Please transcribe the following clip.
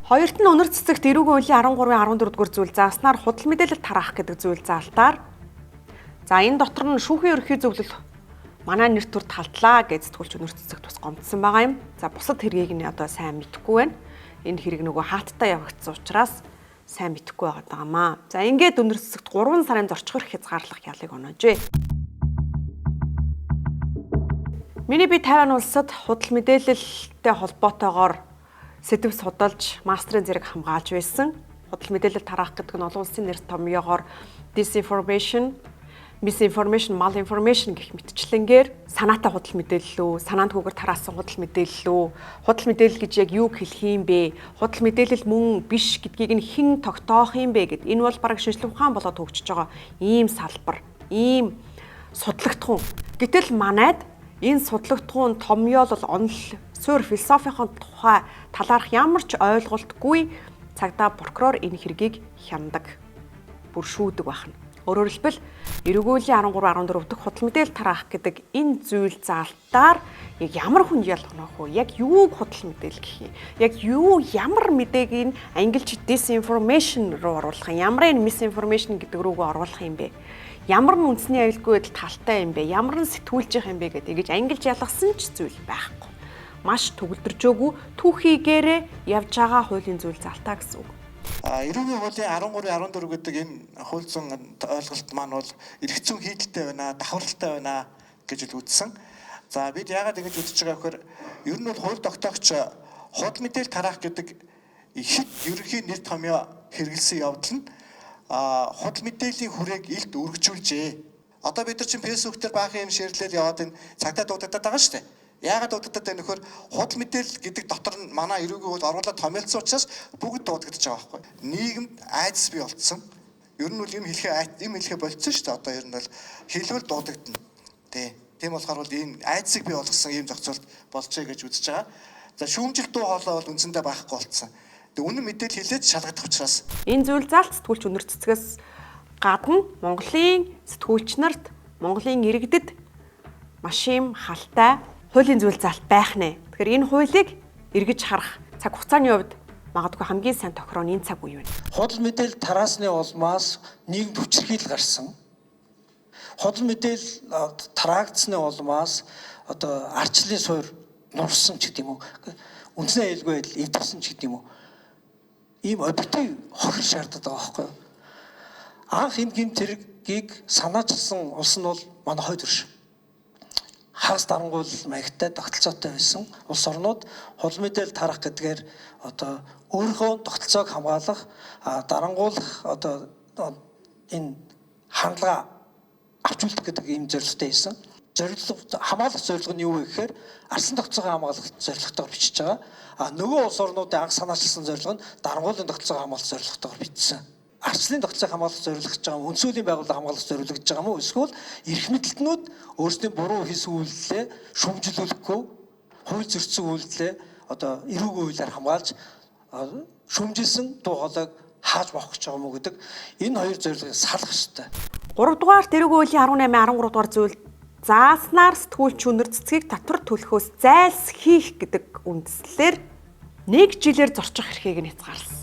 Хоёрт нь өнөр цэцэгт эрүүгийн үеийн 13-14 дугаар зүйл зааснаар худал мэдээлэл тараах гэдэг зүйл заалтаар за энэ дотор нь шүүхийн ерөнхий зөвлөл манай нэр төрд халдлаа гэж сэтгүүлч өнөр цэцэгт бас гомдсон байгаа юм. За бусад хэргийг нь одоо сайн мэдэхгүй байна. Энэ хэрэг нөгөө хаалттай явагдсан учраас сайн мэдэхгүй байгаа даамаа. За ингээд өнөр цэцэгт 3 сарын зорчгор хязгаарлах ялыг оноожээ. Миний би Тайван улсад худал мэдээлэлтэй холбоотойгоор сэдв судалж мастрын зэрэг хамгаалж байсан. Худал мэдээлэл тараах гэдэг нь олон улсын нэр томьёогоор disinformation, misinformation, malinformation гэх мэтчлэнгээр санаатай худал мэдээлэл үү, санаандгүйгээр тараасан худал мэдээлэл үү, худал мэдээлэл гэж яг юу хэлэх юм бэ? Худал мэдээлэл мөн биш гэдгийг нь хэн тогтоох юм бэ гэд. Энэ бол бараг шинжлэх ухаан болоод хөгжиж байгаа ийм салбар, ийм судлагдхуун. Гэтэл манайд энэ судлагдхуун томьёол бол онол суур философийн тухай талаарх ямар ч ойлголтгүй цагдаа прокурор энэ хэргийг хяндаг, бүршүүдэг байна. Өөрөөр хэлбэл эрүүгийн 13-14 дахь худал мэдээлэл тараах гэдэг энэ зүйл заалтаар яг ямар хүн ялгах вэ? Яг юуг худал мэдээлэл гэх юм? Яг юу ямар мэдээг нь ангилж disinformation руу оруулах юм? Ямар энэ misinformation гэдэг рүүгээ оруулах юм бэ? Ямар нь үндэсний аюулгүй байдал талтай юм бэ? Ямар нь сэтгүүлж байгаа юм бэ гэдэг ингэж ангилж ялгасан ч зүйл байхгүй. Маш төгөлдржөөгүй түүхийгээрээ явж байгаа хуулийн зүйл залтаа гэсэн үг. Эрүүгийн хуулийн 13-14 гэдэг энэ хууль зүйн ойлголт маань бол эрх зүйн хийдэлтэй байна, давхаралтай байна гэж үзсэн. За бид яагаад ингэж үзэж байгаа вэхээр ер нь бол хууль тогтоогч худал мэдээлэл тараах гэдэг ихэд ерөнхий нэр томьёо хэрэгэлсэн явдал нь худал мэдээллийн хүрээг илт өргөжүүлжээ. Одоо бид нар чинь фэйсбүүк дээр баахан юм шеэрлэл яваад энэ цагдаа дуудагдаад байгаа шүү дээ. Яагаад дуудагдаад байна нөхөр худал мэдээлэл гэдэг дотор нь манай эрүүгийн хууль оруулаад томьёолсон учраас бүгд дуудагдаж байгаа байхгүй. Нийгэмд айдас бий болцсон. Ер нь бол юм хэлэхэ болцсон шүү дээ. Одоо ер нь бол хэлбэл дуудагдана. Тийм болохоор бол энэ айдсыг бий болгосон ийм зохицуулт болжээ гэж үзэж байгаа. За шүүмжил дуу хоолой бол үндсэндээ байхгүй болцсон. Үнэн мэдээлэл хэлээд шалгадах учраас энэ зүйл заалт сэтгүүлч өнөр цэцгээс гадна Монголын сэтгүүлч нарт Монголын иргэдэд маш юм халтай хуулийн зүйл заалт байх нэ. Тэгэхээр энэ хуулийг эргэж харах цаг хугацааны хувьд магадгүй хамгийн сайн тохироо энэ цаг үе байна. Худал мэдээлэл тараасны улмаас нийгэмд хүчирхийлэл гарсан. Худал мэдээлэл тараагдсны улмаас одоо арчлалын суурь нурсан ч гэдэг юм уу. Үндэсний аюулгүй байдал эвдэрсэн ч гэдэг юм уу. Ийм объектив хохир шаарддаг байгаа байхгүй юу? Анх энэ гэмт хэргийг санаачилсан улс нь бол манай хойд өрш. Хагас дарангуул маягтай тогтолцоотой байсан улс орнууд худал мэдээлэл тарах гэдгээр одоо өөрийнхөө тогтолцоог хамгаалах, дарангуулах одоо энэ хандлага авч үлдэх гэдэг ийм зорилготой байсан. Хамгаалах зорилго нь юу вэ гэхээр арсан тогтолцоогоо хамгаалах зорилготойгоор бичиж байгаа. Нөгөө улс орнуудын анх санаачилсан зорилго нь дарангуулын тогтолцоогоо хамгаалах зорилготойгоор бичсэн. Арчлалын тогтолцоог хамгаалах зорилгож байгаа юм. Үндсүүлийн байгууллага хамгаалах зорилгож байгаа юм уу? Эсвэл эрх мэдэлтнүүд өөрсдийн буруу хийсэн үйлдэлээ шүүмжлүүлэхгүй, хууль зөрчсөн үйлдэлээ одоо эрүүгийн хуулиар хамгаалж шүүмжилсэн дуу хоолойг хааж болох гэж байгаа юм уу гэдэг энэ хоёр зорилгыг салах ёстой. 3 дугаар эрүүгийн хуулийн 18-13 дугаар зүйл зааснаар сэтгүүлч өнөр цэцгийг татвар төлөхөөс зайлс хийх гэдэг үндслээр 1 жилээр зорчих эрхийг нь хязгаарласан.